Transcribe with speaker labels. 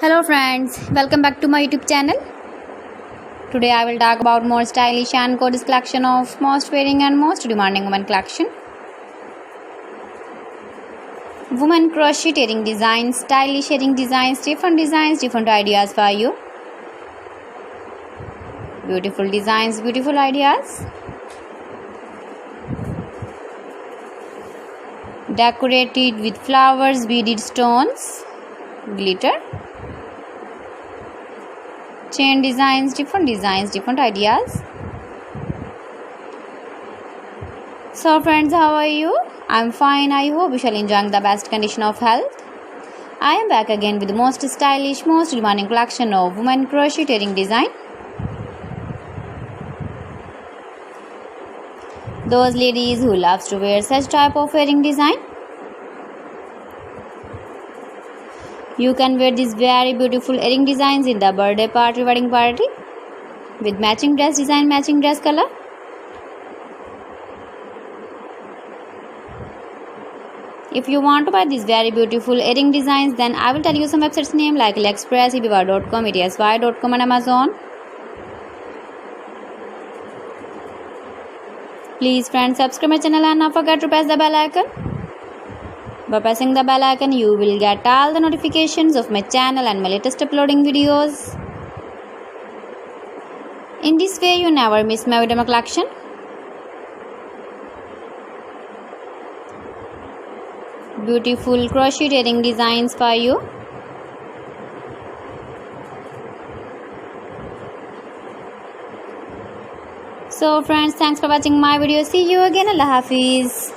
Speaker 1: Hello friends, welcome back to my YouTube channel. Today I will talk about more stylish and gorgeous collection of most wearing and most demanding women collection. Women crocheting designs, stylish shading designs, different ideas for you. Beautiful designs, beautiful ideas. Decorated with flowers, beaded stones, glitter. Chain designs, different ideas. So friends, how are you? I'm fine. I hope you shall enjoy the best condition of health. I am back again with the most stylish, most demanding collection of women crocheting design. Those ladies who loves to wear such type of wearing design. You can wear these very beautiful earring designs in the birthday party, wedding party with matching dress design, matching dress color. If you want to buy these very beautiful earring designs, then I will tell you some websites name like AliExpress, eBay.com, ETSY.com and Amazon. Please friends, subscribe my channel and not forget to press the bell icon. By pressing the bell icon, you will get all the notifications of my channel and my latest uploading videos. In this way, you never miss my video collection. Beautiful crocheting designs for you. So friends, thanks for watching my video. See you again. Allah Hafiz.